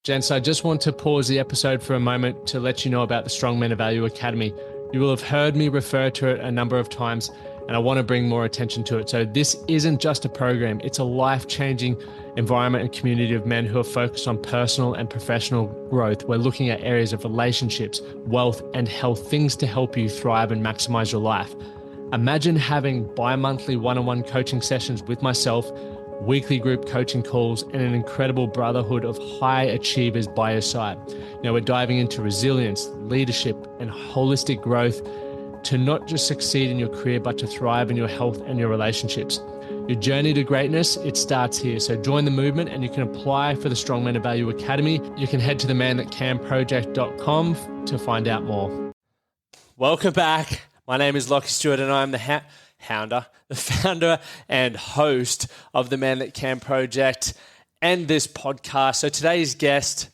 Gents, I just want to pause the episode for a moment to let you know about the Strong Men of Value Academy. You will have heard me refer to it a number of times, and I want to bring more attention to it. So this isn't just a program, it's a life-changing environment and community of men who are focused on personal and professional growth. We're looking at areas of relationships, wealth, and health, things to help you thrive and maximize your life. Imagine having bi-monthly one-on-one coaching sessions with myself, weekly group coaching calls, and an incredible brotherhood of high achievers by your side. Now we're diving into resilience, leadership, and holistic growth to not just succeed in your career, but to thrive in your health and your relationships. Your journey to greatness, it starts here. So join the movement and you can apply for the Strong Men of Value Academy. You can head to themanthatcanproject.com to find out more. Welcome back. My name is Lachlan Stuart and I'm the founder and host of the Man That Can Project and this podcast. So today's guest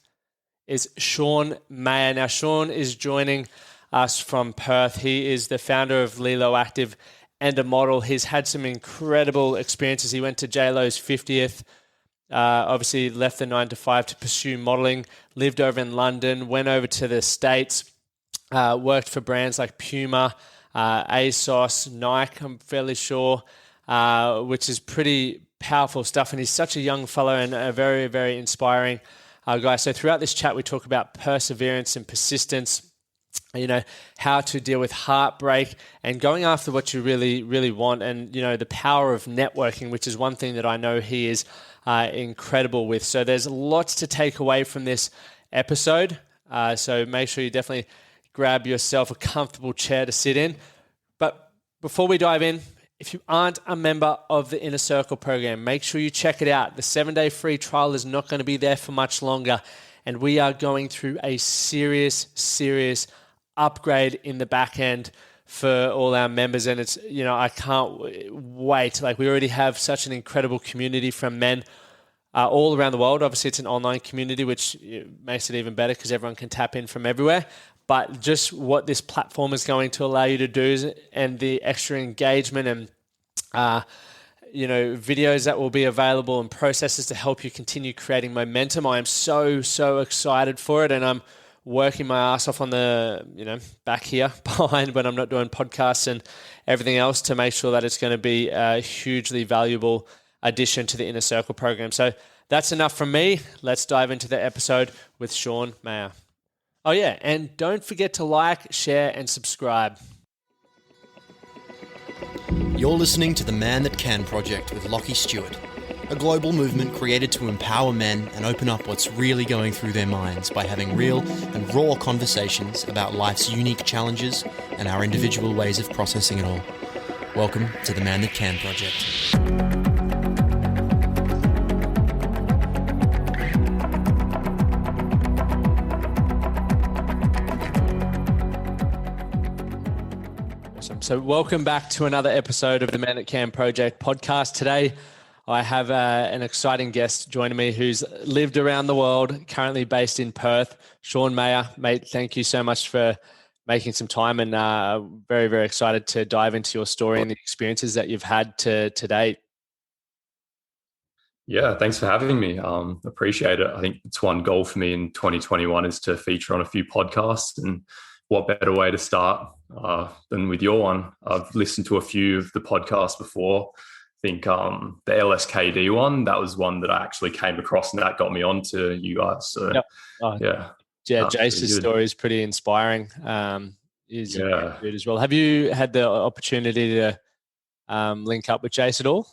is Sean Meyer. Now, Sean is joining us from Perth. He is the founder of Leelo Active and a model. He's had some incredible experiences. He went to JLo's 50th, obviously left the 9-to-5 to pursue modeling, lived over in London, went over to the States, worked for brands like Puma, ASOS, Nike, I'm fairly sure, which is pretty powerful stuff. And he's such a young fellow and a very, very inspiring guy. So throughout this chat, we talk about perseverance and persistence, you know, how to deal with heartbreak and going after what you really, really want. And, you know, the power of networking, which is one thing that I know he is incredible with. So there's lots to take away from this episode. So make sure you definitely grab yourself a comfortable chair to sit in. But before we dive in, if you aren't a member of the Inner Circle program, make sure you check it out. The 7-day free trial is not going to be there for much longer. And we are going through a serious upgrade in the back end for all our members. And it's, you know, I can't wait. Like, we already have such an incredible community from men all around the world. Obviously, it's an online community, which makes it even better because everyone can tap in from everywhere. But just what this platform is going to allow you to do and the extra engagement and, you know, videos that will be available and processes to help you continue creating momentum. I am so excited for it. And I'm working my ass off on the, you know, back here behind when I'm not doing podcasts and everything else to make sure that it's going to be a hugely valuable addition to the Inner Circle program. So that's enough from me. Let's dive into the episode with Sean Meyer. Oh yeah, and don't forget to like, share, and subscribe. You're listening to the Man That Can Project with Lachlan Stuart, a global movement created to empower men and open up what's really going through their minds by having real and raw conversations about life's unique challenges and our individual ways of processing it all. Welcome to the Man That Can Project. So welcome back to another episode of the Man That Can Project podcast. Today, I have an exciting guest joining me who's lived around the world, currently based in Perth. Sean Meyer, mate, thank you so much for making some time, and very, very excited to dive into your story and the experiences that you've had to date. Yeah, thanks for having me. Appreciate it. I think it's one goal for me in 2021 is to feature on a few podcasts, and what better way to start than with your one. I've listened to a few of the podcasts before. I think the LSKD one, that was one that I actually came across, and that got me onto you guys. So yep. Yeah, Jace's story is pretty inspiring. He's good as well. Have you had the opportunity to link up with Jace at all?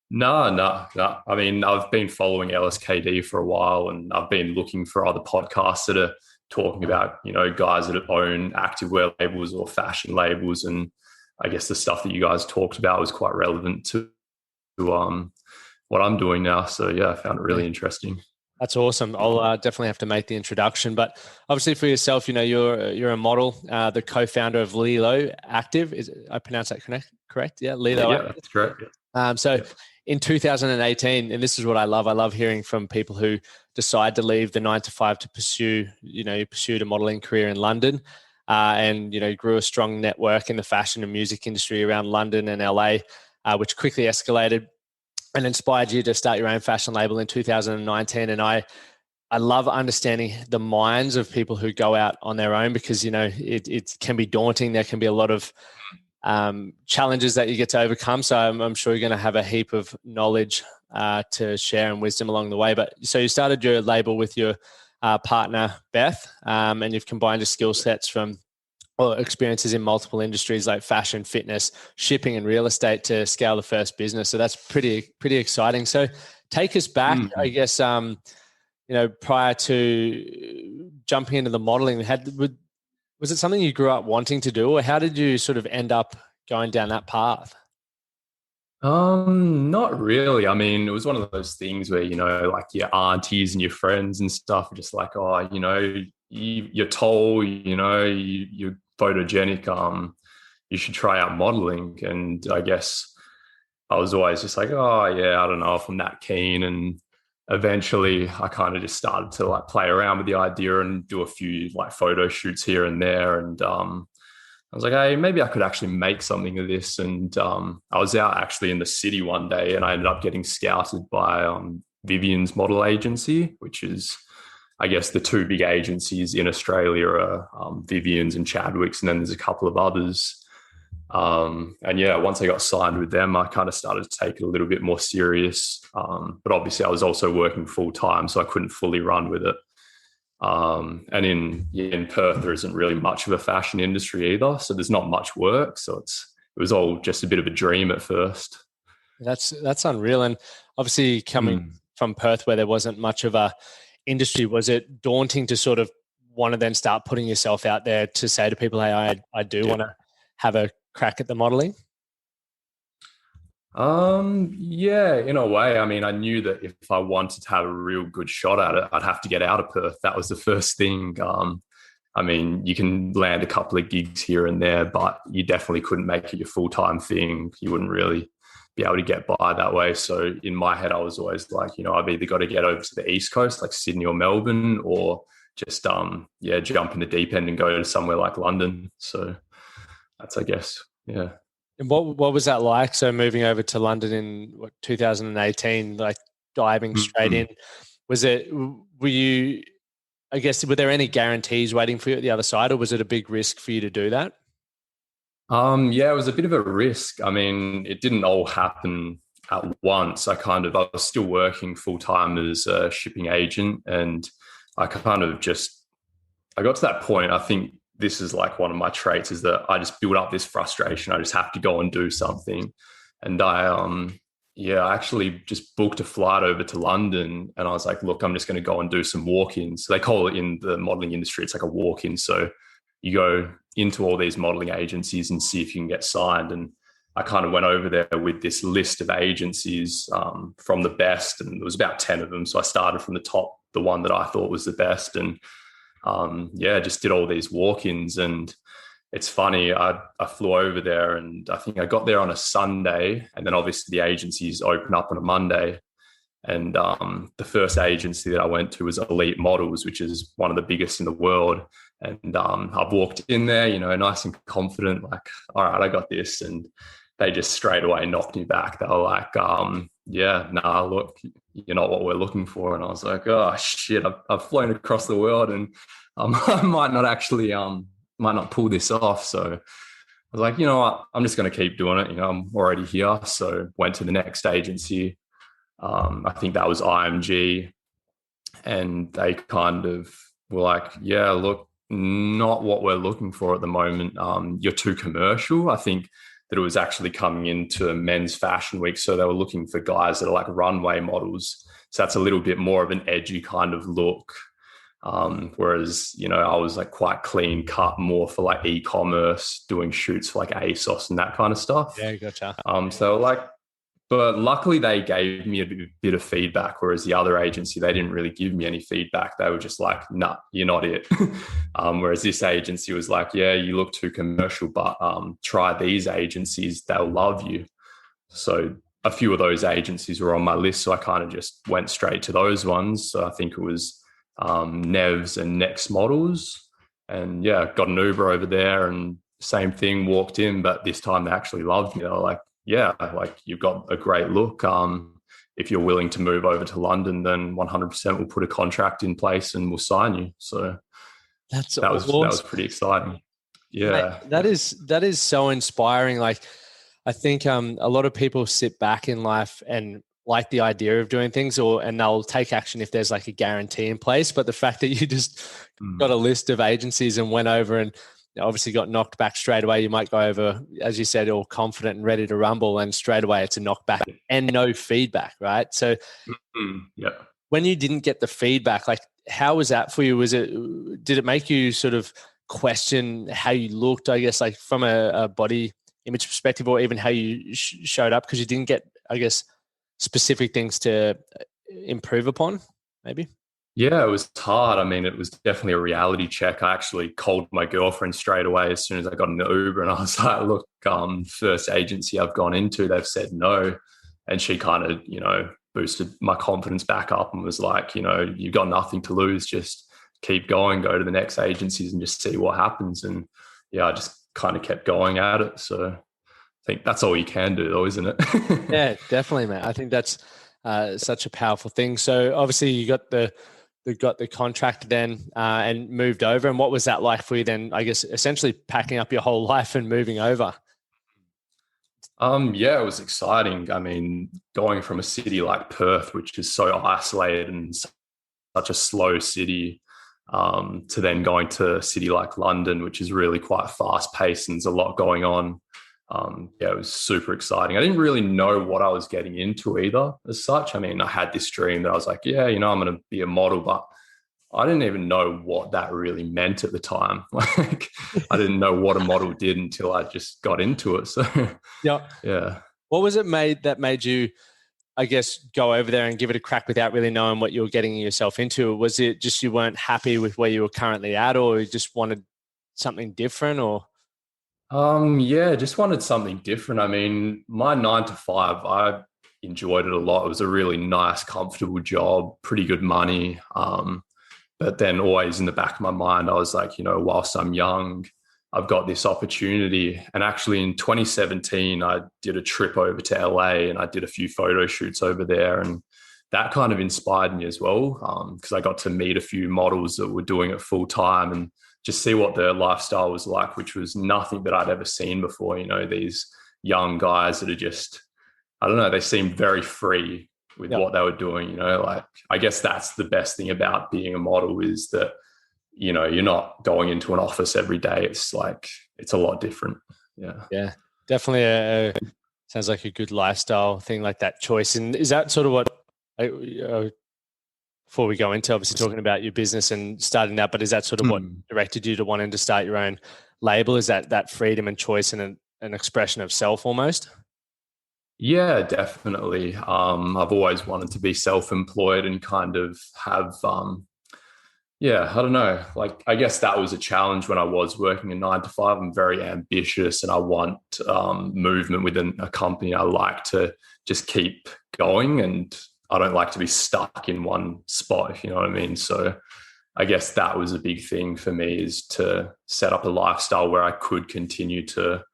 No. I mean, I've been following LSKD for a while, and I've been looking for other podcasts that are talking about, you know, guys that own activewear labels or fashion labels. And I guess the stuff that you guys talked about was quite relevant to what I'm doing now. So yeah, I found it really interesting. That's awesome. I'll definitely have to make the introduction. But obviously for yourself, you know, you're a model, the co-founder of Leelo Active. I pronounce that correct? Yeah, Leelo Active. That's correct. In 2018, and this is what I love hearing from people who decide to leave the 9-to-5 to pursue, you know, you pursued a modeling career in London and, you know, grew a strong network in the fashion and music industry around London and LA, which quickly escalated and inspired you to start your own fashion label in 2019. And I I love understanding the minds of people who go out on their own, because, it can be daunting. There can be a lot of challenges that you get to overcome. So I'm sure you're going to have a heap of knowledge to share and wisdom along the way. But so you started your label with your partner, Beth, and you've combined your skill sets from experiences in multiple industries like fashion, fitness, shipping, and real estate to scale the first business. So that's pretty exciting. So take us back, I guess, prior to jumping into the modeling, was it something you grew up wanting to do, or how did you sort of end up going down that path? Not really. I mean, it was one of those things where, like your aunties and your friends and stuff are just like, oh, you're tall, you're photogenic, you should try out modeling. And I guess I was always just like, oh yeah, I don't know if I'm that keen. And eventually I kind of just started to like play around with the idea and do a few like photo shoots here and there. And I was like, hey, maybe I could actually make something of this. And I was out actually in the city one day and I ended up getting scouted by Vivian's model agency, which is, I guess, the two big agencies in Australia are Vivian's and Chadwick's, and then there's a couple of others. And yeah, once I got signed with them, I kind of started to take it a little bit more serious. But obviously I was also working full time, so I couldn't fully run with it. And in Perth, there isn't really much of a fashion industry either. So there's not much work. So it was all just a bit of a dream at first. That's unreal. And obviously coming from Perth, where there wasn't much of a industry, was it daunting to sort of want to then start putting yourself out there to say to people, hey, I do want to have a crack at the modeling? Yeah, in a way. I mean, I knew that if I wanted to have a real good shot at it, I'd have to get out of Perth. That was the first thing. I mean, you can land a couple of gigs here and there, but you definitely couldn't make it your full-time thing. You wouldn't really be able to get by that way. So in my head, I was always like, I've either got to get over to the East Coast, like Sydney or Melbourne, or just, jump in the deep end and go to somewhere like London. So that's, I guess, yeah. And what was that like? So moving over to London in 2018, like diving straight in, were there any guarantees waiting for you at the other side, or was it a big risk for you to do that? Yeah, it was a bit of a risk. I mean, it didn't all happen at once. I was still working full time as a shipping agent, and I got to that point. I think this is like one of my traits, is that I just build up this frustration. I just have to go and do something. And I actually just booked a flight over to London, and I was like, look, I'm just going to go and do some walk-ins. So they call it in the modeling industry, it's like a walk-in. So you go into all these modeling agencies and see if you can get signed. And I kind of went over there with this list of agencies from the best, and there was about 10 of them. So I started from the top, the one that I thought was the best. And just did all these walk-ins. And it's funny, I flew over there, and I think I got there on a Sunday, and then obviously the agencies open up on a Monday. And the first agency that I went to was Elite Models, which is one of the biggest in the world. And I've walked in there, nice and confident, like, all right, I got this. And they just straight away knocked me back. They were like, look, you're not what we're looking for. And I was like, oh shit, I've flown across the world, and I might not actually, might not pull this off. So I was like, you know what, I'm just going to keep doing it. I'm already here. So went to the next agency. I think that was IMG, and they kind of were like, yeah, look, not what we're looking for at the moment. You're too commercial. I think that it was actually coming into men's fashion week. So they were looking for guys that are like runway models. So that's a little bit more of an edgy kind of look. Whereas, I was like quite clean cut, more for like e-commerce, doing shoots for like ASOS and that kind of stuff. Yeah, gotcha. So like, but luckily they gave me a bit of feedback, whereas the other agency, they didn't really give me any feedback. They were just like, nah, you're not it. Whereas this agency was like, yeah, you look too commercial, but try these agencies, they'll love you. So a few of those agencies were on my list. So I kind of just went straight to those ones. So I think it was Nevs and Next Models. And yeah, got an Uber over there, and same thing, walked in, but this time they actually loved me. They were like, yeah, like, you've got a great look. if you're willing to move over to London, then 100% we'll put a contract in place and we'll sign you. So that was pretty exciting. Yeah. Mate, that is so inspiring. Like, I think a lot of people sit back in life and like the idea of doing things, and they'll take action if there's like a guarantee in place. But the fact that you just got a list of agencies and went over and obviously got knocked back straight away. You might go over, as you said, all confident and ready to rumble, and straight away it's a knockback and no feedback, right? So when you didn't get the feedback, like, how was that for you? Did it make you sort of question how you looked, I guess, like from a body image perspective, or even how you showed up because you didn't get, I guess, specific things to improve upon, maybe? Yeah, it was hard. I mean, it was definitely a reality check. I actually called my girlfriend straight away as soon as I got in the Uber, and I was like, look, first agency I've gone into, they've said no. And she kind of, boosted my confidence back up and was like, you've got nothing to lose. Just keep going, go to the next agencies and just see what happens. And yeah, I just kind of kept going at it. So I think that's all you can do though, isn't it? Yeah, definitely, man. I think that's such a powerful thing. So obviously you got the contract then and moved over. And what was that like for you then, I guess, essentially packing up your whole life and moving over? Yeah, it was exciting. I mean, going from a city like Perth, which is so isolated and such a slow city, to then going to a city like London, which is really quite fast paced and there's a lot going on. Yeah, it was super exciting. I didn't really know what I was getting into either as such. I mean, I had this dream that I was like, yeah, I'm going to be a model, but I didn't even know what that really meant at the time. Like, I didn't know what a model did until I just got into it. So yeah. What was it that made you, I guess, go over there and give it a crack without really knowing what you were getting yourself into? Was it just you weren't happy with where you were currently at, or you just wanted something different, or? Yeah, just wanted something different. I mean, my 9 to 5, I enjoyed it a lot. It was a really nice, comfortable job, pretty good money. But then always in the back of my mind, I was like, whilst I'm young, I've got this opportunity. And actually in 2017, I did a trip over to LA and I did a few photo shoots over there. And that kind of inspired me as well, because I got to meet a few models that were doing it full time and just see what their lifestyle was like, which was nothing that I'd ever seen before. These young guys that are just, I don't know, they seemed very free with what they were doing. Like, I guess that's the best thing about being a model is that, you're not going into an office every day. It's like, it's a lot different. Yeah, definitely sounds like a good lifestyle thing, like that choice. And is that sort of what, before we go into obviously talking about your business and starting that, but is that sort of what directed you to wanting to start your own label? Is that freedom and choice and an expression of self almost? Yeah, definitely. I've always wanted to be self-employed and kind of have, I don't know. Like, I guess that was a challenge when I was working a 9 to 5. I'm very ambitious and I want movement within a company. I like to just keep going and I don't like to be stuck in one spot, if you know what I mean. So I guess that was a big thing for me, is to set up a lifestyle where I could continue to,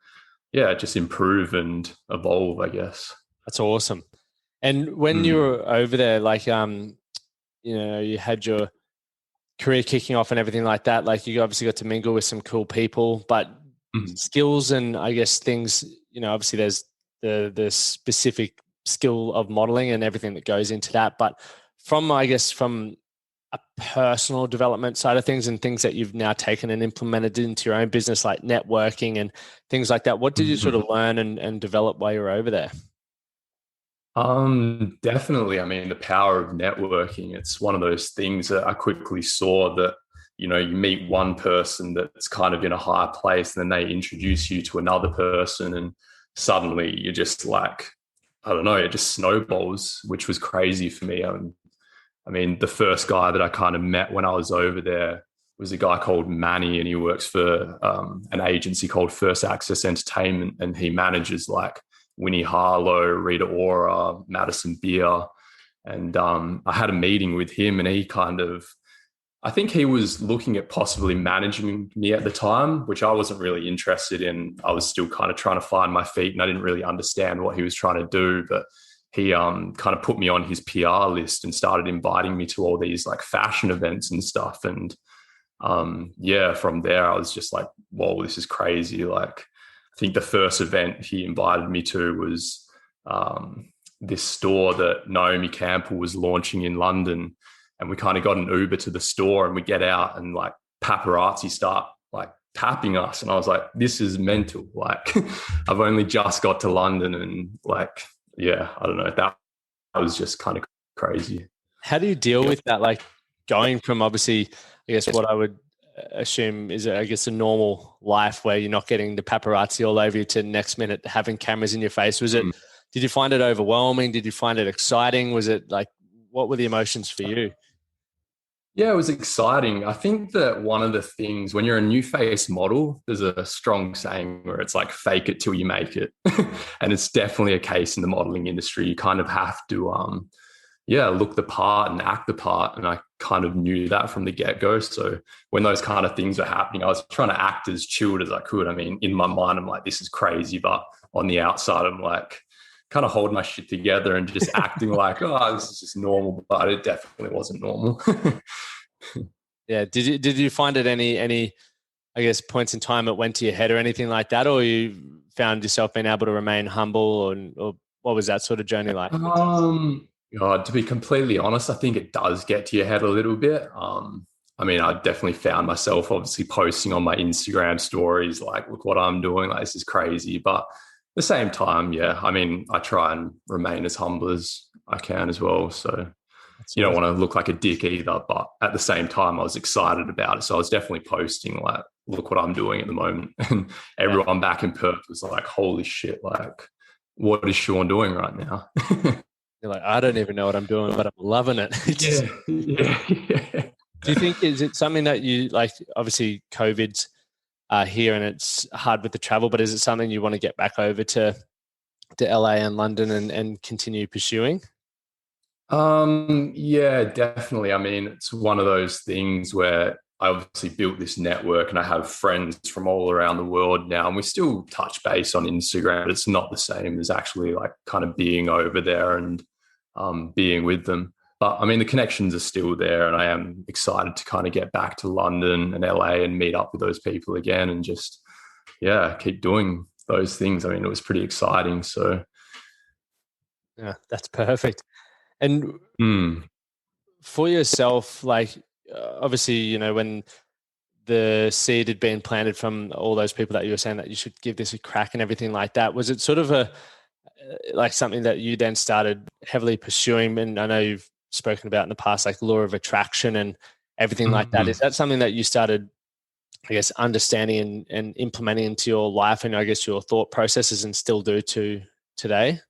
just improve and evolve, I guess. That's awesome. And when you were over there, like, you had your career kicking off and everything like that, like you obviously got to mingle with some cool people, but skills and I guess things, obviously there's the specific skill of modeling and everything that goes into that. But from a personal development side of things and things that you've now taken and implemented into your own business, like networking and things like that, what did you sort of learn and develop while you were over there? Definitely. I mean, the power of networking, it's one of those things that I quickly saw that, you meet one person that's kind of in a higher place and then they introduce you to another person and suddenly you're just like, I don't know, it just snowballs, which was crazy for me. I mean, the first guy that I kind of met when I was over there was a guy called Manny, and he works for an agency called First Access Entertainment, and he manages like Winnie Harlow, Rita Ora, Madison Beer. And I had a meeting with him and I think he was looking at possibly managing me at the time, which I wasn't really interested in. I was still kind of trying to find my feet and I didn't really understand what he was trying to do. But he kind of put me on his PR list and started inviting me to all these like fashion events and stuff. And from there, I was just like, whoa, this is crazy. Like, I think the first event he invited me to was this store that Naomi Campbell was launching in London. And we kind of got an Uber to the store, and we get out and like paparazzi start like tapping us. And I was like, this is mental. Like, I've only just got to London, and like, yeah, I don't know. That was just kind of crazy. How do you deal with that? Like going from obviously, I guess what I would assume is, I guess, a normal life where you're not getting the paparazzi all over you to next minute having cameras in your face. Did you find it overwhelming? Did you find it exciting? Was it like, what were the emotions for you? Yeah, it was exciting. I think that one of the things when you're a new face model, there's a strong saying where it's like fake it till you make it. And it's definitely a case in the modeling industry. You kind of have to, look the part and act the part. And I kind of knew that from the get-go. So when those kind of things were happening, I was trying to act as chilled as I could. I mean, in my mind, I'm like, this is crazy. But on the outside, I'm like, kind of holding my shit together and just acting like, oh, this is just normal, but it definitely wasn't normal. Yeah. Did you find it any, I guess, points in time it went to your head or anything like that, or you found yourself being able to remain humble, or what was that sort of journey like? To be completely honest, I think it does get to your head a little bit. I mean, I definitely found myself obviously posting on my Instagram stories, like, look what I'm doing, like, this is crazy. But at the same time, yeah, I mean, I try and remain as humble as I can as well. So you don't want to look like a dick either, but at the same time, I was excited about it. So I was definitely posting like, look what I'm doing at the moment. And everyone back in Perth was like, holy shit, like, what is Sean doing right now? You're like, I don't even know what I'm doing, but I'm loving it. Yeah. Do you think, is it something that you like, obviously COVID's here and it's hard with the travel, but is it something you want to get back over to LA and London and continue pursuing? Yeah, definitely. I mean, it's one of those things where I obviously built this network and I have friends from all around the world now, and we still touch base on Instagram, but it's not the same as actually like kind of being over there and being with them. But I mean, the connections are still there, and I am excited to kind of get back to London and LA and meet up with those people again and just, keep doing those things. I mean, it was pretty exciting. So yeah, that's perfect. And for yourself, like, obviously, you know, when the seed had been planted from all those people that you were saying that you should give this a crack and everything like that, was it sort of like something that you then started heavily pursuing? And I know you've spoken about in the past, like law of attraction and everything like that. Is that something that you started, I guess, understanding and implementing into your life and I guess your thought processes and still do to today?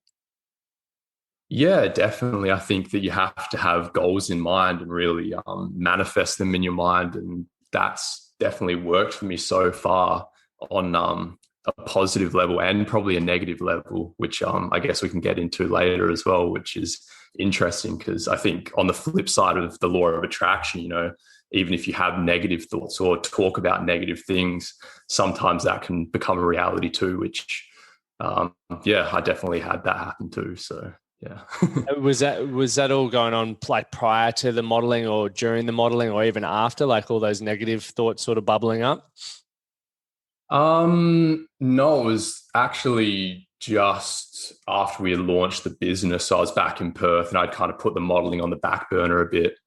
Yeah, definitely. I think that you have to have goals in mind and really manifest them in your mind. And that's definitely worked for me so far on a positive level and probably a negative level, which I guess we can get into later as well, which is interesting because I think on the flip side of the law of attraction, you know, even if you have negative thoughts or talk about negative things, sometimes that can become a reality too, which, I definitely had that happen too. So. Yeah. Was that all going on like prior to the modeling or during the modeling or even after, like all those negative thoughts sort of bubbling up? No, it was actually just after we had launched the business. So I was back in Perth and I'd kind of put the modeling on the back burner a bit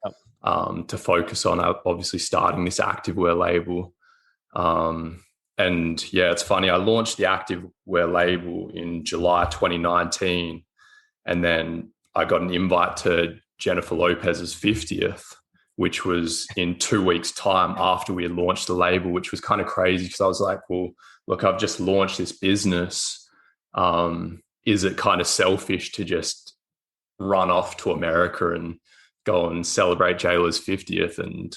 to focus on obviously starting this activewear label. And yeah, it's funny. I launched the activewear label in July 2019. And then I got an invite to Jennifer Lopez's 50th, which was in 2 weeks' time after we had launched the label, which was kind of crazy because I was like, well, look, I've just launched this business. Is it kind of selfish to just run off to America and go and celebrate Jayla's 50th? And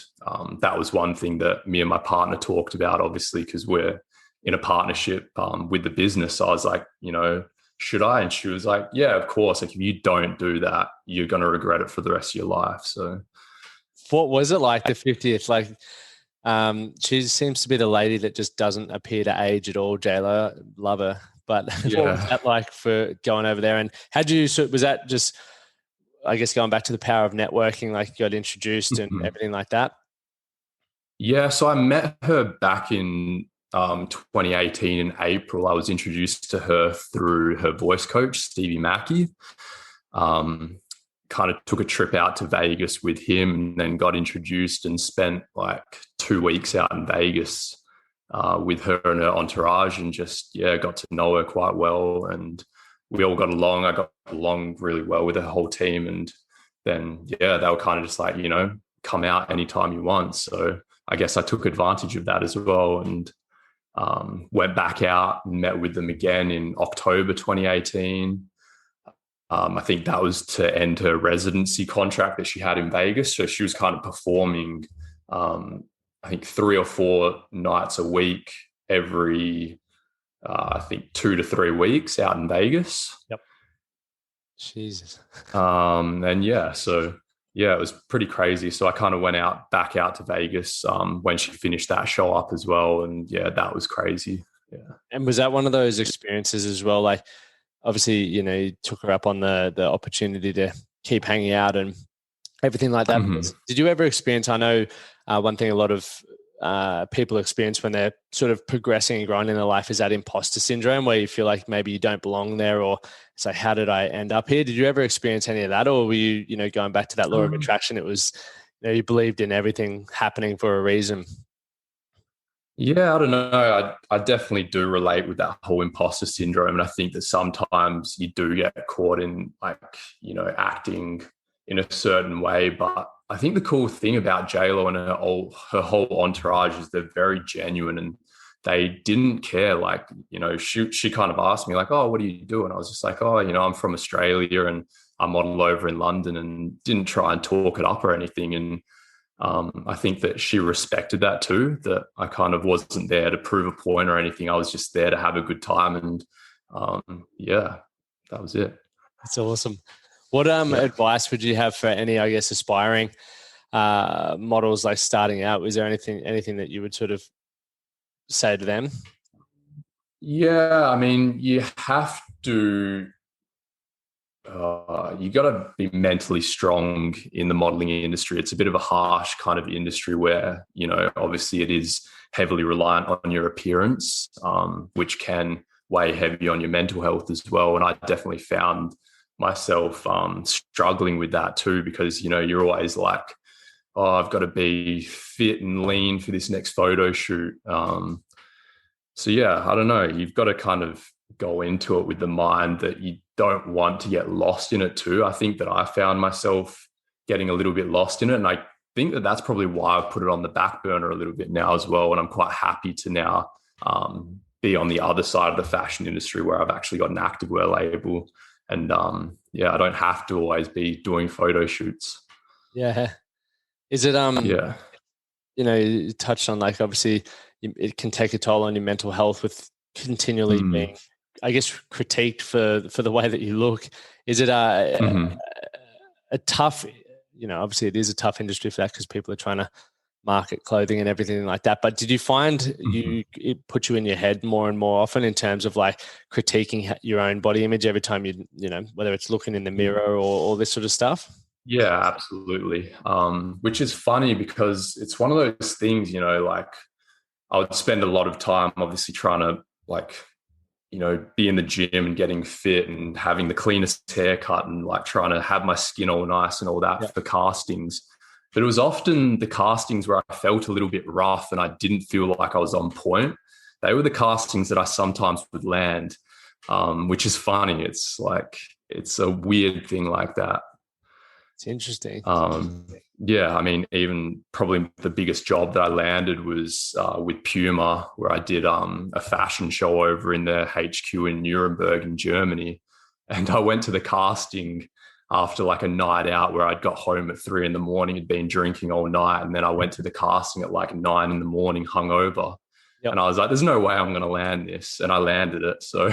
that was one thing that me and my partner talked about, obviously, because we're in a partnership with the business. So I was like, you know, should I? And she was like, yeah, of course. Like, if you don't do that, you're going to regret it for the rest of your life. So what was it like the 50th? Like, she seems to be the lady that just doesn't appear to age at all, Jayla. Love her. But what was Yeah. that like for going over there? And was that just, I guess, going back to the power of networking, like you got introduced and everything like that? Yeah, so I met her back in 2018 in April. I was introduced to her through her voice coach, Stevie Mackey. Um, Kind of took a trip out to Vegas with him and then got introduced and spent like 2 weeks out in Vegas with her and her entourage, and just, yeah, got to know her quite well. And we all got along. I got along really well with her whole team. And then, yeah, they were kind of just like, come out anytime you want. So I guess I took advantage of that as well, and went back out and met with them again in October 2018. I think that was to end her residency contract that she had in Vegas. So she was kind of performing, I think 3 or 4 nights a week every, I think 2 to 3 weeks out in Vegas. Yep. Jesus. And yeah, so yeah, it was pretty crazy. So I kind of went back out to Vegas when she finished that show up as well. And yeah, that was crazy. Yeah. And was that one of those experiences as well? Like, obviously, you took her up on the opportunity to keep hanging out and everything like that. Mm-hmm. Did you ever experience, I know one thing a lot of people experience when they're sort of progressing and growing in their life is that imposter syndrome, where you feel like maybe you don't belong there, or it's like, how did I end up here? Did you ever experience any of that? Or were you, going back to that law of attraction, it was, you believed in everything happening for a reason? Yeah, I don't know. I definitely do relate with that whole imposter syndrome. And I think that sometimes you do get caught in acting in a certain way. But I think the cool thing about JLo and her whole entourage is they're very genuine, and they didn't care. Like, she kind of asked me like, oh, what do you do? And I was just like, oh, I'm from Australia and I model over in London, and didn't try and talk it up or anything. And I think that she respected that too, that I kind of wasn't there to prove a point or anything. I was just there to have a good time. And yeah, that was it. That's awesome. What advice would you have for any, I guess, aspiring models like starting out? Was there anything that you would sort of say to them? Yeah, I mean, you have to you got to be mentally strong in the modeling industry. It's a bit of a harsh kind of industry where, obviously it is heavily reliant on your appearance, which can weigh heavy on your mental health as well. And I definitely found myself struggling with that too, because, you're always like, oh, I've got to be fit and lean for this next photo shoot. So yeah, I don't know. You've got to kind of go into it with the mind that you don't want to get lost in it too. I think that I found myself getting a little bit lost in it. And I think that that's probably why I've put it on the back burner a little bit now as well. And I'm quite happy to now be on the other side of the fashion industry, where I've actually got an activewear label. And yeah, I don't have to always be doing photo shoots. Yeah. Is it, yeah, you touched on, like, obviously it can take a toll on your mental health with continually being, I guess, critiqued for the way that you look. Is it a tough, obviously it is a tough industry for that, because people are trying to market clothing and everything like that. But did you find it put you in your head more and more often in terms of like critiquing your own body image every time whether it's looking in the mirror or all this sort of stuff? Yeah, absolutely. Which is funny, because it's one of those things, like I would spend a lot of time obviously trying to be in the gym and getting fit and having the cleanest haircut and like trying to have my skin all nice and all that for castings. But it was often the castings where I felt a little bit rough and I didn't feel like I was on point. They were the castings that I sometimes would land, which is funny. It's like, it's a weird thing like that. It's interesting. Yeah, I mean, even probably the biggest job that I landed was with Puma, where I did a fashion show over in their HQ in Nuremberg in Germany. And I went to the casting after like a night out where I'd got home at 3 a.m, had been drinking all night. And then I went to the casting at like 9 a.m, hungover. Yep. And I was like, there's no way I'm going to land this. And I landed it. So...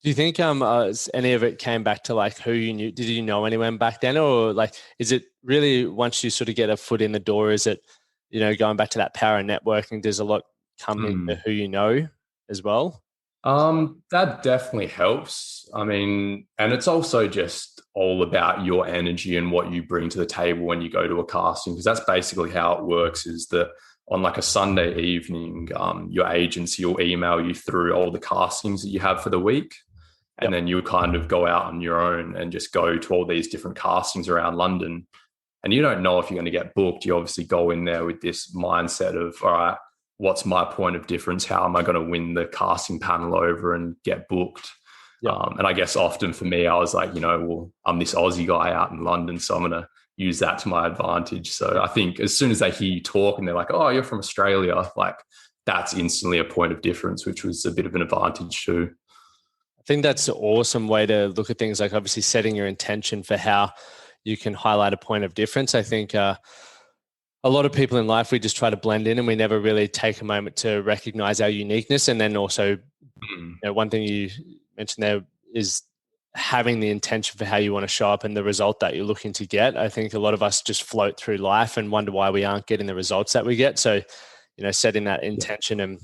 Do you think any of it came back to like who you knew? Did you know anyone back then, or like, is it really once you sort of get a foot in the door, is it, going back to that power of networking, does a lot come into who you know as well? That definitely helps. I mean, and it's also just all about your energy and what you bring to the table when you go to a casting, because that's basically how it works, is that on like a Sunday evening, your agency will email you through all the castings that you have for the week. And Yep. then you kind of go out on your own and just go to all these different castings around London. And you don't know if you're going to get booked. You obviously go in there with this mindset of, all right, what's my point of difference? How am I going to win the casting panel over and get booked? Yep. And I guess often for me, I was like, well, I'm this Aussie guy out in London, so I'm going to use that to my advantage. So I think as soon as they hear you talk and they're like, oh, you're from Australia, like that's instantly a point of difference, which was a bit of an advantage too. I think that's an awesome way to look at things, like obviously setting your intention for how you can highlight a point of difference. I think a lot of people in life, we just try to blend in and we never really take a moment to recognize our uniqueness. And then also, one thing you mentioned there is having the intention for how you want to show up and the result that you're looking to get. I think a lot of us just float through life and wonder why we aren't getting the results that we get. So, setting that intention and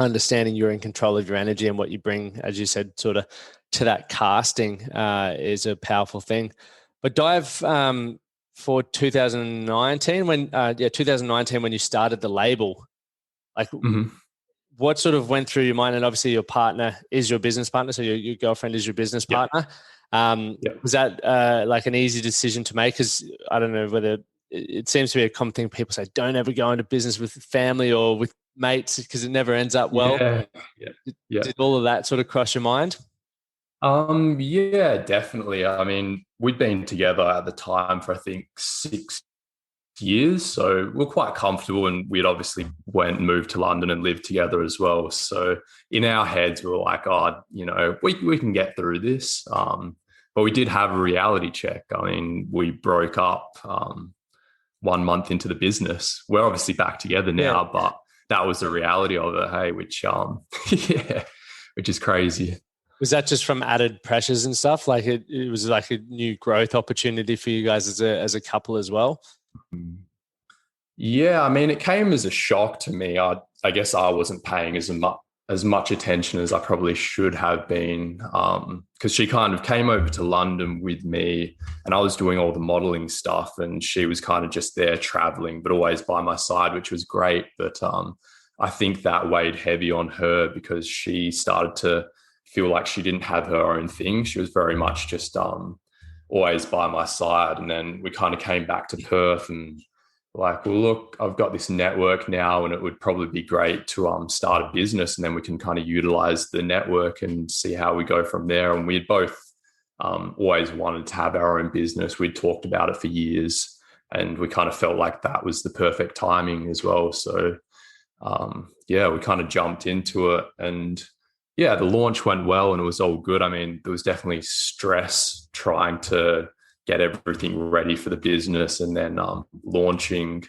understanding you're in control of your energy and what you bring, as you said, sort of to that casting is a powerful thing. But dive for 2019 when you started the label, like what sort of went through your mind? And obviously your partner is your business partner, so your girlfriend is your business partner. Was that like an easy decision to make? Because I don't know whether it seems to be a common thing. People say, don't ever go into business with family or with mates because it never ends up well. Did all of that sort of cross your mind? Yeah, definitely. I mean, we'd been together at the time for I think 6 years, so we're quite comfortable, and we'd obviously went and moved to London and lived together as well. So in our heads, we were like, oh, we can get through this. But we did have a reality check. I mean, we broke up 1 month into the business. We're obviously back together now, but that was the reality of it. Hey, which which is crazy. Was that just from added pressures and stuff? Like it was like a new growth opportunity for you guys as a couple as well? Yeah, I mean, it came as a shock to me. I guess I wasn't paying as much attention as I probably should have been, because she kind of came over to London with me and I was doing all the modeling stuff and she was kind of just there traveling, but always by my side, which was great. But I think that weighed heavy on her because she started to feel like she didn't have her own thing. She was very much just always by my side. And then we kind of came back to Perth and like, well, look, I've got this network now and it would probably be great to start a business, and then we can kind of utilize the network and see how we go from there. And we'd both always wanted to have our own business. We'd talked about it for years and we kind of felt like that was the perfect timing as well. So we kind of jumped into it, and the launch went well and it was all good. I mean, there was definitely stress trying to get everything ready for the business and then launching.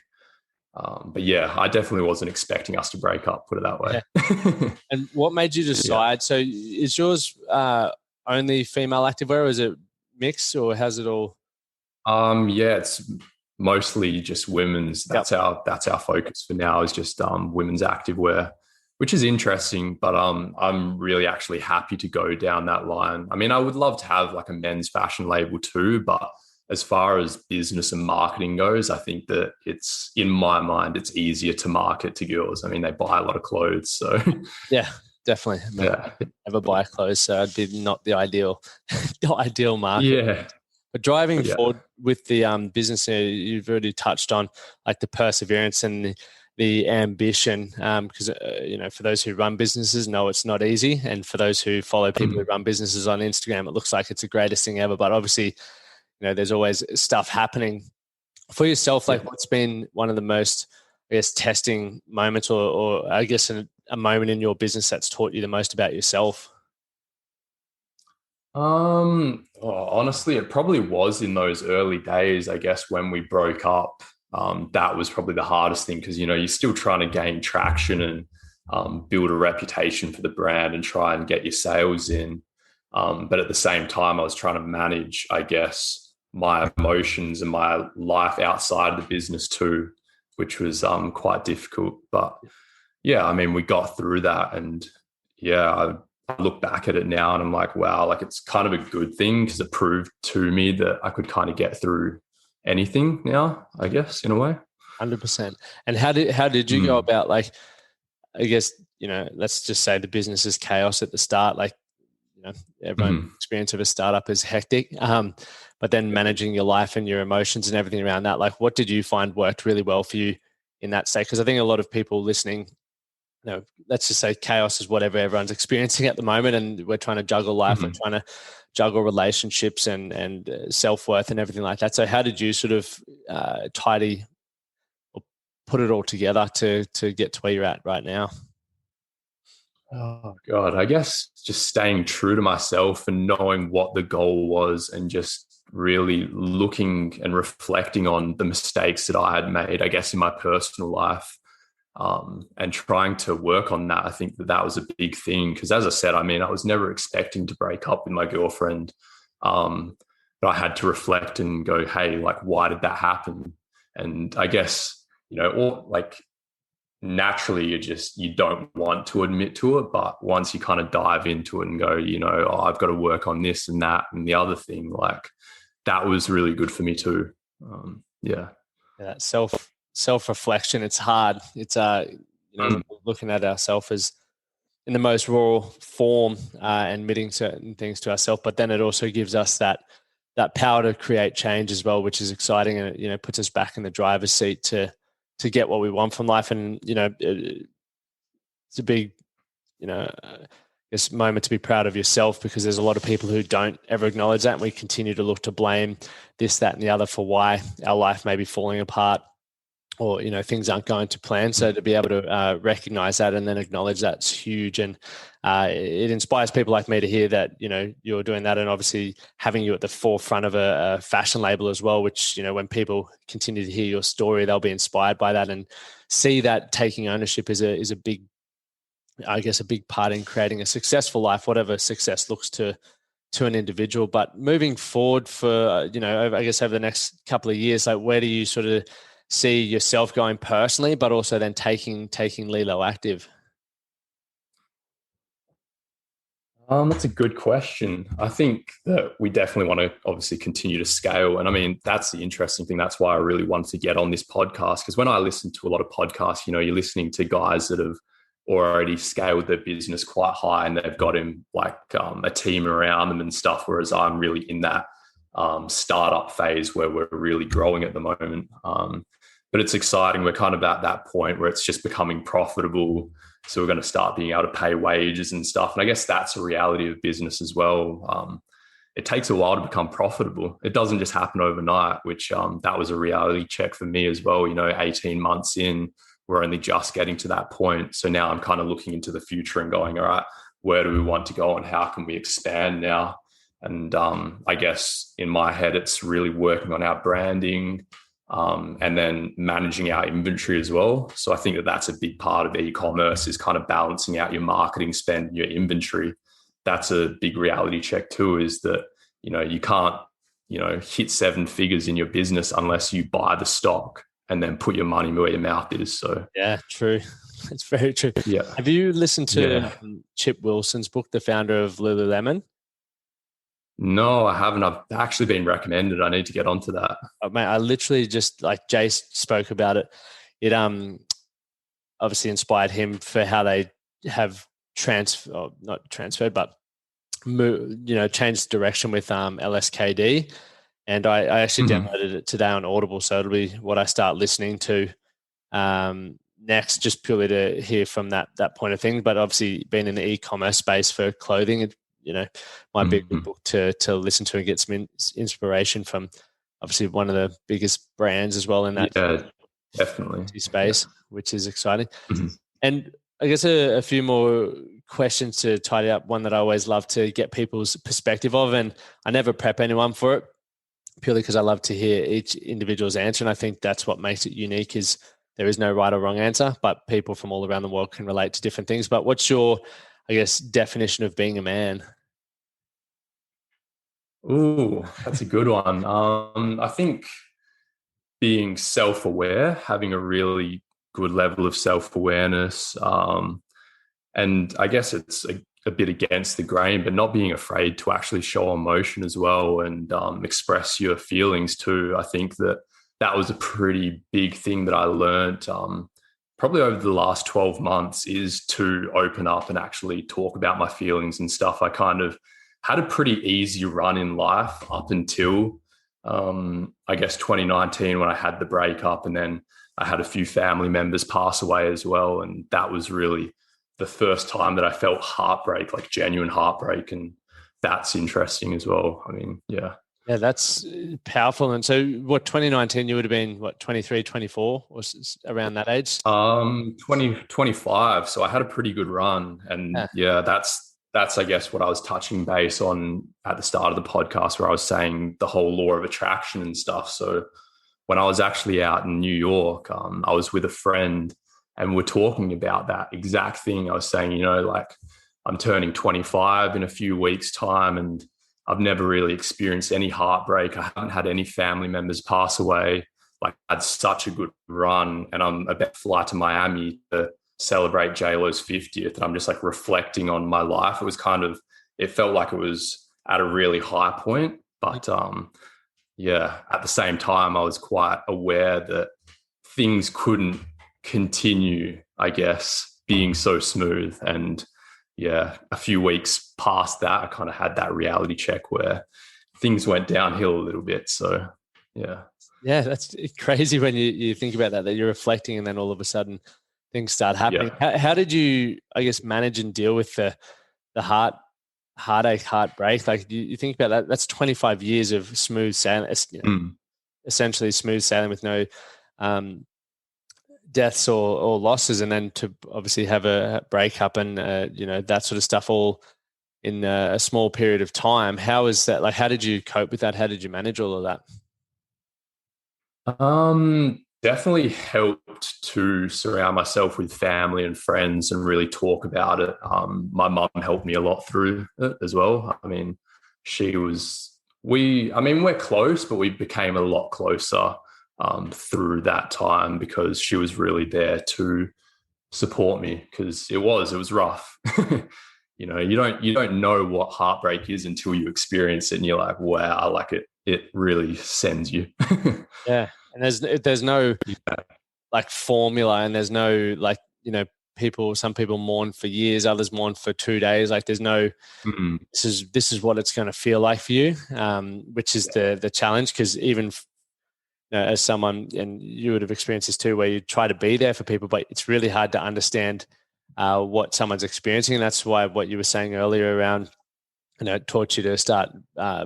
But I definitely wasn't expecting us to break up, put it that way. Yeah. And what made you decide? So is yours only female activewear, or is it mixed, or how's it all? It's mostly just women's. That's our focus for now, is just women's activewear, which is interesting, but I'm really actually happy to go down that line. I mean, I would love to have like a men's fashion label too, but as far as business and marketing goes, I think that it's, in my mind, it's easier to market to girls. I mean, they buy a lot of clothes, so yeah, definitely. Never buy clothes, so I'd be not the ideal market. Yeah. But driving forward with the business, you've already touched on like the perseverance and the ambition, because for those who run businesses know it's not easy, and for those who follow people who run businesses on Instagram, it looks like it's the greatest thing ever. But obviously, there's always stuff happening. For yourself, like what's been one of the most, I guess, testing moments, or I guess a moment in your business that's taught you the most about yourself? Honestly, it probably was in those early days, I guess, when we broke up. That was probably the hardest thing, because, you're still trying to gain traction and build a reputation for the brand and try and get your sales in. But at the same time, I was trying to manage, I guess, my emotions and my life outside of the business too, which was quite difficult. But I mean, we got through that, and I look back at it now and I'm like, wow, like it's kind of a good thing because it proved to me that I could kind of get through anything now, I guess, in a way. 100%. And how did you go about, like, I guess, let's just say the business is chaos at the start. Like, everyone's experience of a startup is hectic. But then managing your life and your emotions and everything around that, like, what did you find worked really well for you in that state? Because I think a lot of people listening, let's just say chaos is whatever everyone's experiencing at the moment, and we're trying to juggle life, we're trying to juggle relationships and self-worth and everything like that. So how did you sort of tidy or put it all together to get to where you're at right now? Oh God, I guess just staying true to myself and knowing what the goal was and just really looking and reflecting on the mistakes that I had made, I guess, in my personal life, and trying to work on that. I think that was a big thing because, as I said, I mean, I was never expecting to break up with my girlfriend, but I had to reflect and go, hey, like, why did that happen? And I guess, or like, naturally you don't want to admit to it, but once you kind of dive into it and go, I've got to work on this and that and the other thing, like, that was really good for me too. Yeah, self-reflection, it's hard. It's looking at ourselves as in the most raw form, and admitting certain things to ourselves, but then it also gives us that power to create change as well, which is exciting, and it puts us back in the driver's seat to get what we want from life. And it's a big I guess moment to be proud of yourself, because there's a lot of people who don't ever acknowledge that, and we continue to look to blame this, that, and the other for why our life may be falling apart, or things aren't going to plan. So to be able to recognize that and then acknowledge that's huge, and it inspires people like me to hear that you're doing that, and obviously having you at the forefront of a fashion label as well, which when people continue to hear your story, they'll be inspired by that and see that taking ownership is a big, I guess, a big part in creating a successful life, whatever success looks to an individual. But moving forward for I guess over the next couple of years, like, where do you sort of see yourself going personally, but also then taking Leelo Active? That's a good question. I think that we definitely want to obviously continue to scale. And I mean, that's the interesting thing. That's why I really wanted to get on this podcast, because when I listen to a lot of podcasts, you're listening to guys that have already scaled their business quite high and they've got him like a team around them and stuff. Whereas I'm really in that startup phase where we're really growing at the moment. But it's exciting. We're kind of at that point where it's just becoming profitable. So we're going to start being able to pay wages and stuff. And I guess that's a reality of business as well. It takes a while to become profitable. It doesn't just happen overnight, which that was a reality check for me as well. 18 months in, we're only just getting to that point. So now I'm kind of looking into the future and going, all right, where do we want to go and how can we expand now? And I guess in my head, it's really working on our branding, and then managing our inventory as well. So I think that that's a big part of e-commerce, is kind of balancing out your marketing spend and your inventory. That's a big reality check too, is that, you can't, hit seven figures in your business unless you buy the stock and then put your money where your mouth is. So yeah, true. It's very true. Yeah. Have you listened to Chip Wilson's book, the founder of Lululemon? No, I haven't. I've actually been recommended. I need to get onto that. Oh, mate, I literally just, like, Jace spoke about it. It obviously inspired him for how they have not transferred, but changed direction with LSKD. And I actually downloaded it today on Audible, so it'll be what I start listening to next, just purely to hear from that point of things. But obviously, being in the e-commerce space for clothing, it might be a good book to listen to and get some inspiration from. Obviously, one of the biggest brands as well in that definitely space, which is exciting. And I guess a few more questions to tidy up. One that I always love to get people's perspective of, and I never prep anyone for it, purely because I love to hear each individual's answer. And I think that's what makes it unique, is there is no right or wrong answer, but people from all around the world can relate to different things. But what's your, I guess, definition of being a man? Ooh, that's a good one. I think being self-aware, having a really good level of self-awareness. And I guess it's a bit against the grain, but not being afraid to actually show emotion as well and express your feelings too. I think that was a pretty big thing that I learned probably over the last 12 months, is to open up and actually talk about my feelings and stuff. I kind of had a pretty easy run in life up until I guess 2019, when I had the breakup, and then I had a few family members pass away as well. And that was really the first time that I felt heartbreak, like genuine heartbreak. And that's interesting as well. I mean, yeah. Yeah, that's powerful. And so 2019, you would have been 23, 24 or around that age? 25. So I had a pretty good run. And that's, I guess, what I was touching base on at the start of the podcast, where I was saying the whole law of attraction and stuff. So when I was actually out in New York, I was with a friend and we're talking about that exact thing. I was saying, like, I'm turning 25 in a few weeks' time, and I've never really experienced any heartbreak. I haven't had any family members pass away. Like, I had such a good run, and I'm about to fly to Miami to celebrate J-Lo's 50th. And I'm just like reflecting on my life. It felt like it was at a really high point. But at the same time, I was quite aware that things couldn't continue, I guess, being so smooth. And a few weeks past that, I kind of had that reality check where things went downhill a little bit. So, yeah. Yeah, that's crazy when you think about that you're reflecting and then all of a sudden things start happening. Yeah. How did you, I guess, manage and deal with the heartache, heartbreak? Like, you think about that, that's 25 years of smooth sailing, essentially smooth sailing with no deaths or losses, and then to obviously have a breakup and that sort of stuff all in a small period of time. How is that? Like, how did you cope with that? How did you manage all of that? Definitely helped to surround myself with family and friends and really talk about it. My mum helped me a lot through it as well. I mean, we're close, but we became a lot closer through that time, because she was really there to support me, because it was rough. You don't know what heartbreak is until you experience it, and you're like, wow, like it really sends you. Yeah. And there's no like formula, and there's no like, some people mourn for years, others mourn for 2 days. Like, there's no, this is what it's going to feel like for you, which is the challenge. Because even as someone, and you would have experienced this too, where you try to be there for people, but it's really hard to understand what someone's experiencing. And that's why what you were saying earlier around, it taught you to start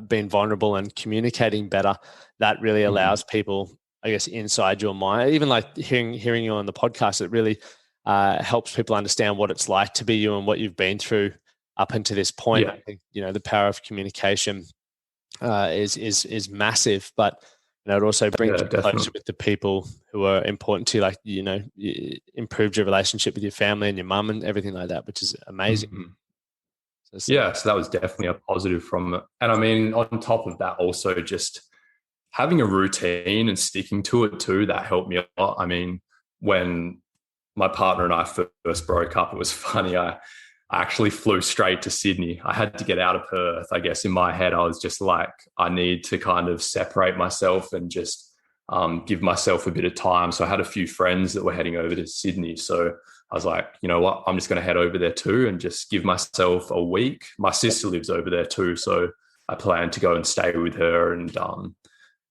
being vulnerable and communicating better. That really allows people, I guess, inside your mind. Even like hearing you on the podcast, it really helps people understand what it's like to be you and what you've been through up until this point. I think, the power of communication is massive, but it also brings you closer with the people who are important to you. Like, you improved your relationship with your family and your mum and everything like that, which is amazing. Mm-hmm. So that was definitely a positive from it. And I mean, on top of that, also just having a routine and sticking to it too, that helped me a lot. I mean, when my partner and I first broke up, it was funny. I actually flew straight to Sydney. I had to get out of Perth. I guess in my head, I was just like, I need to kind of separate myself and just give myself a bit of time. So I had a few friends that were heading over to Sydney. So I was like, you know what, I'm just going to head over there too and just give myself a week. My sister lives over there too. So I planned to go and stay with her. And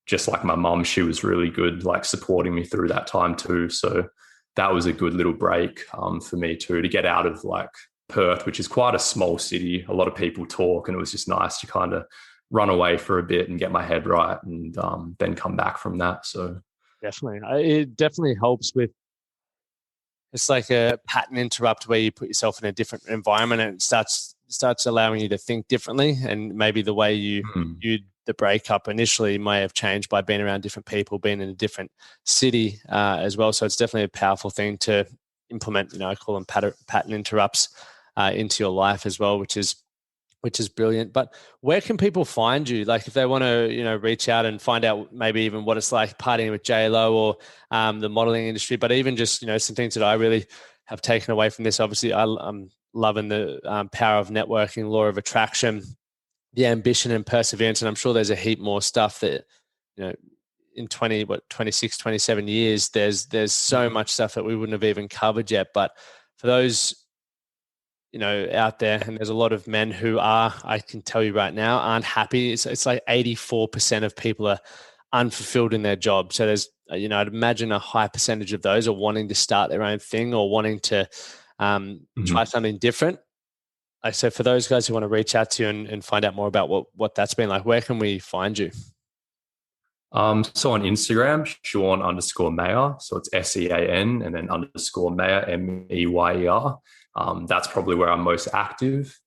just like my mum, she was really good, like supporting me through that time too. So that was a good little break for me too, to get out of like Perth, which is quite a small city. A lot of people talk, and it was just nice to kind of run away for a bit and get my head right, and then come back from that. So definitely, it definitely helps with. It's like a pattern interrupt where you put yourself in a different environment, and it starts allowing you to think differently. And maybe the way you viewed the breakup initially may have changed by being around different people, being in a different city as well. So it's definitely a powerful thing to implement. I call them pattern interrupts into your life as well, which is brilliant. But where can people find you? Like, if they want to, reach out and find out maybe even what it's like partying with J-Lo or the modeling industry, but even just, some things that I really have taken away from this. Obviously, I'm loving the power of networking, law of attraction, the ambition and perseverance. And I'm sure there's a heap more stuff that, in 26, 27 years, there's so much stuff that we wouldn't have even covered yet. But for those, out there, and there's a lot of men who are, I can tell you right now, aren't happy. It's like 84% of people are unfulfilled in their job. So there's, I'd imagine a high percentage of those are wanting to start their own thing or wanting to try something different. So for those guys who want to reach out to you and find out more about what that's been like, where can we find you? So on Instagram, Sean_Meyer. So it's SEAN and then _Meyer, MEYER. That's probably where I'm most active.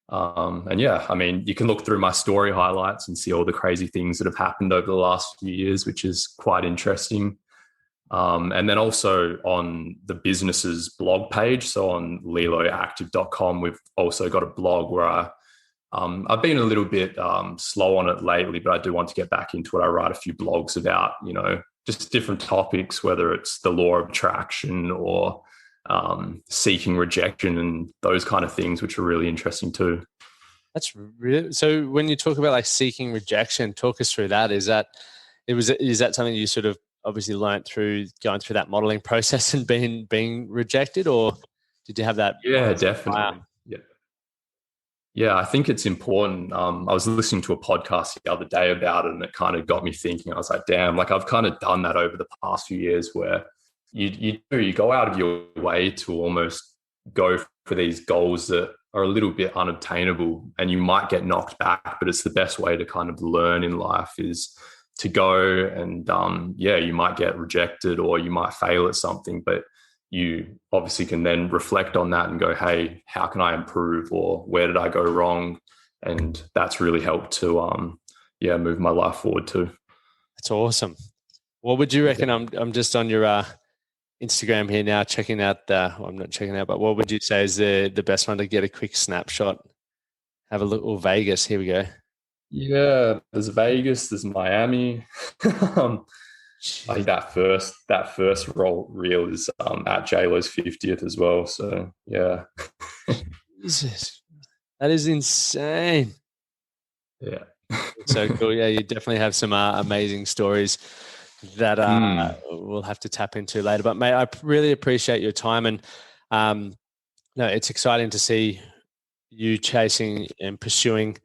And yeah, I mean, you can look through my story highlights and see all the crazy things that have happened over the last few years, which is quite interesting. And then also on the business's blog page, so on leeloactive.com, we've also got a blog where I've been a little bit slow on it lately, but I do want to get back into it. I write a few blogs about, just different topics, whether it's the law of attraction or seeking rejection and those kind of things, which are really interesting too. That's really, so when you talk about like seeking rejection, talk us through that. Is that something you sort of obviously learned through going through that modeling process and being rejected, or did you have that? Yeah, definitely. Yeah, I think it's important. I was listening to a podcast the other day about it, and it kind of got me thinking. I was like, damn, like I've kind of done that over the past few years where you go out of your way to almost go for these goals that are a little bit unobtainable, and you might get knocked back, but it's the best way to kind of learn in life is to go and you might get rejected or you might fail at something, but you obviously can then reflect on that and go, hey, how can I improve, or where did I go wrong? And that's really helped to move my life forward too. That's awesome. What would you reckon? I'm just on your Instagram here now, checking out I'm not checking out, but what would you say is the best one to get a quick snapshot? Have a look. Or Vegas, here we go. Yeah, there's Vegas, there's Miami. I think that first reel is at JLo's 50th as well. So yeah. Jesus, that is insane. Yeah. So cool. Yeah, you definitely have some amazing stories that we'll have to tap into later. But mate, I really appreciate your time, and it's exciting to see you chasing and pursuing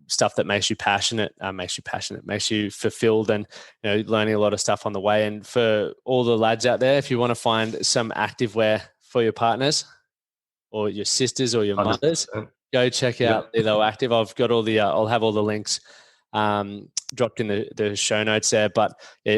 stuff that makes you passionate, makes you fulfilled, and learning a lot of stuff on the way. And for all the lads out there, if you want to find some activewear for your partners or your sisters or your 100%. mothers, go check out Leelo Active. I've got all the I'll have all the links dropped in the show notes there, but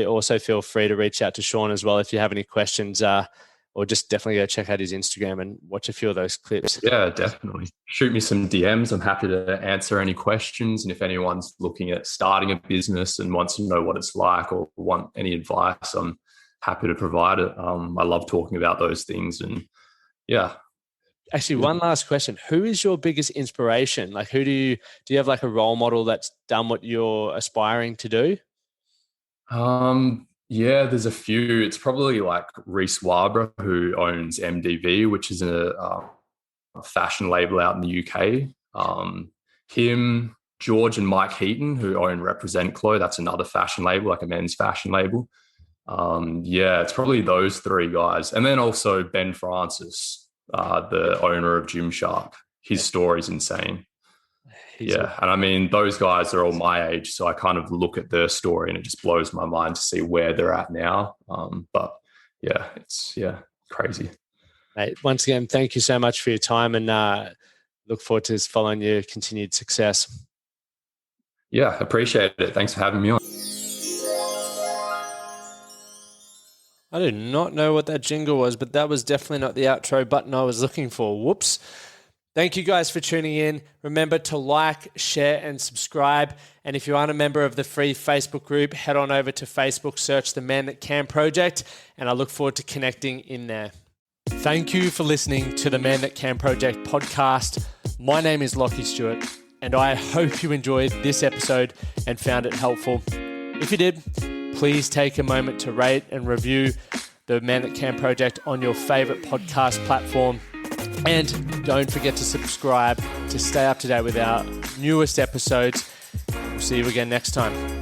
also feel free to reach out to Sean as well if you have any questions, or just definitely go check out his Instagram and watch a few of those clips. Yeah, definitely. Shoot me some DMs. I'm happy to answer any questions. And if anyone's looking at starting a business and wants to know what it's like or want any advice, I'm happy to provide it. I love talking about those things. And yeah. Actually, one last question. Who is your biggest inspiration? Like, who do you have like a role model that's done what you're aspiring to do? Yeah, there's a few. It's probably like Reese Warbra, who owns MDV, which is a fashion label out in the UK. Him, George and Mike Heaton, who own Represent Clo. That's another fashion label, like a men's fashion label. It's probably those three guys. And then also Ben Francis, the owner of Gymshark. His story's insane. And I mean, those guys are all my age, so I kind of look at their story and it just blows my mind to see where they're at now. But yeah, it's crazy. Mate, once again, thank you so much for your time, and look forward to following your continued success. Yeah, appreciate it. Thanks for having me on. I do not know what that jingle was, but that was definitely not the outro button I was looking for. Whoops. Thank you guys for tuning in. Remember to like, share, and subscribe. And if you aren't a member of the free Facebook group, head on over to Facebook, search the Man That Can Project, and I look forward to connecting in there. Thank you for listening to the Man That Can Project podcast. My name is Lachlan Stuart, and I hope you enjoyed this episode and found it helpful. If you did, please take a moment to rate and review the Man That Can Project on your favorite podcast platform. And don't forget to subscribe to stay up to date with our newest episodes. We'll see you again next time.